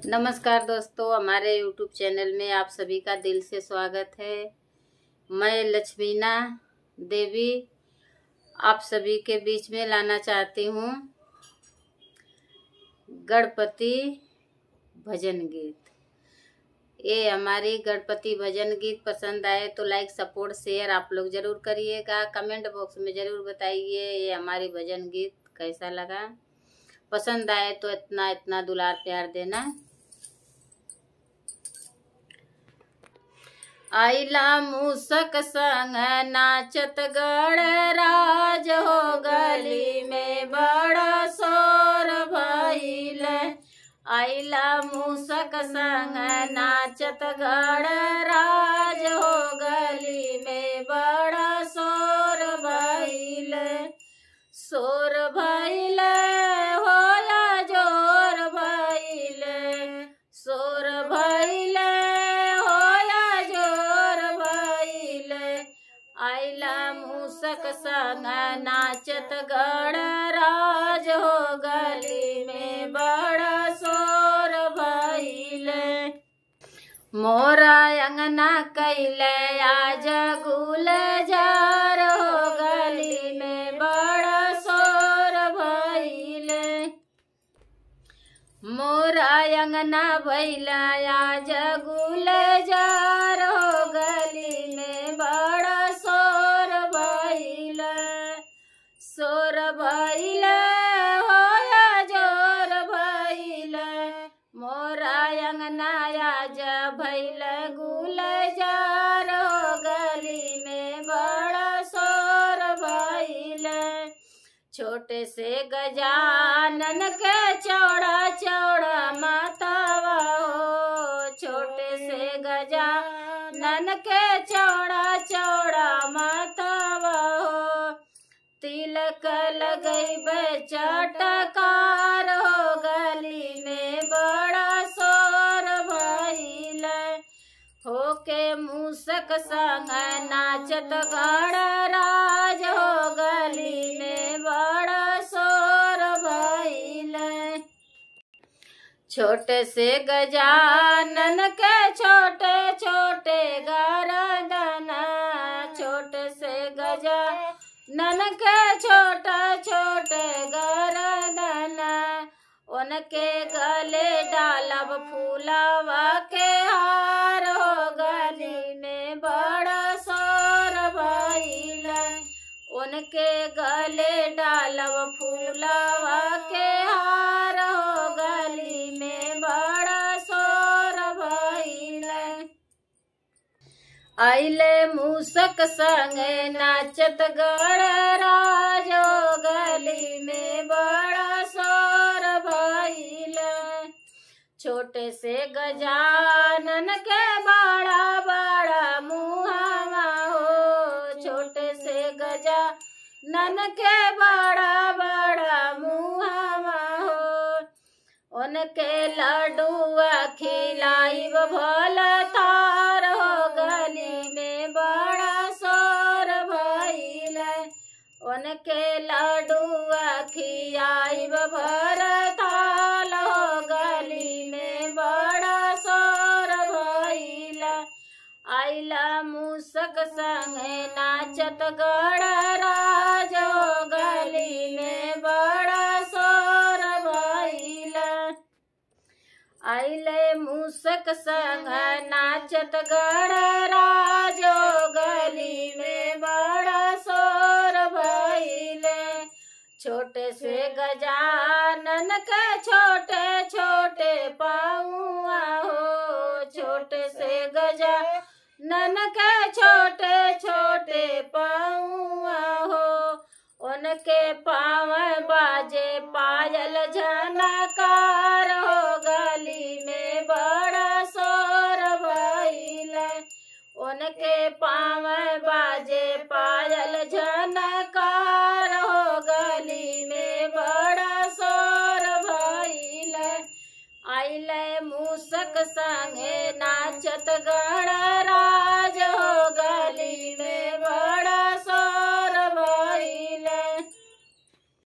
नमस्कार दोस्तों, हमारे YouTube चैनल में आप सभी का दिल से स्वागत है। मैं लक्ष्मीना देवी आप सभी के बीच में लाना चाहती हूँ गणपति भजन गीत। ये हमारी गणपति भजन गीत पसंद आए तो लाइक सपोर्ट शेयर आप लोग जरूर करिएगा। कमेंट बॉक्स में जरूर बताइए ये हमारी भजन गीत कैसा लगा। पसंद आए तो इतना दुलार प्यार देना। आइला मूसक संग नाचत गणराज हो, गली में बड़ा शोर भइल। आइला मूसक संग नाचत गणराज हो, गली में बड़ा शोर भइल। शोर भइल हो या जोर भइल, शोर भइल हो या जोर भइल। आइला मूसक संग नाचत गणराज हो, गली में बड़ा शोर भइल। मोरा अंगना कैले आज गुलजार हो, गली में बड़ा शोर भइल। मोरा अंगना भइला आज गुलजार हो, गली में बड़ा शोर भइल। शोर भइल हो या जोर भइल, मोरा अंगना आज भइल गुलजार हो, गली में बड़ा शोर भइल। छोटे से गजानन के चौड़ा चौड़ा मातावा हो, छोटे से गजानन के चौड़ा चौड़ा मातावा हो। तिलक लगैबे चटकार हो, गली में बड़ा शोर भइल। होके मूसक संग नाचत गणराज हो, गली में बड़ा शोर भइल। छोटे से गजानन के छोटे छोटे गरदन, छोटे से गजानन के छोटा छोटे गरदन। उनके गले डालब फूलवा के हार हो, गली में बड़ा शोर भइल। उनके गले डालब फूलवा के हार हो, गली में बड़ा शोर भइल। आइले मूसक संग नाचत गणराज हो, गली में बड़ा शोर भइल। छोटे से गजानन के बड़ा बड़ा मुहावा हो, छोटे से गजानन के बड़ा बड़ा मुहावा हो। उनके लड्डुआ खिलाइब भल थार हो, गली में बड़ा शोर भइल। उनके लड्डुआ खियाइब भर थाल हो, गली में बड़ा शोर भइल। आइला मूसक संग नाचत गणराज हो, गली में बड़ा शोर भइल। आइले मूसक संग नाचत गणराज हो, गली में बड़ा शोर भइल। छोटे से गजानन के छोटे छोटे पाऊआ हो, छोटे से गजानन के छोटे छोटे पाऊआ हो। उनके पाँव बाजे पायल झनकार हो, गली में बड़ा शोर भइल। उनके पाँव बाजे पायल झनकार हो, गली में बड़ा शोर भइल। आइले मूसक संगे नाचत गण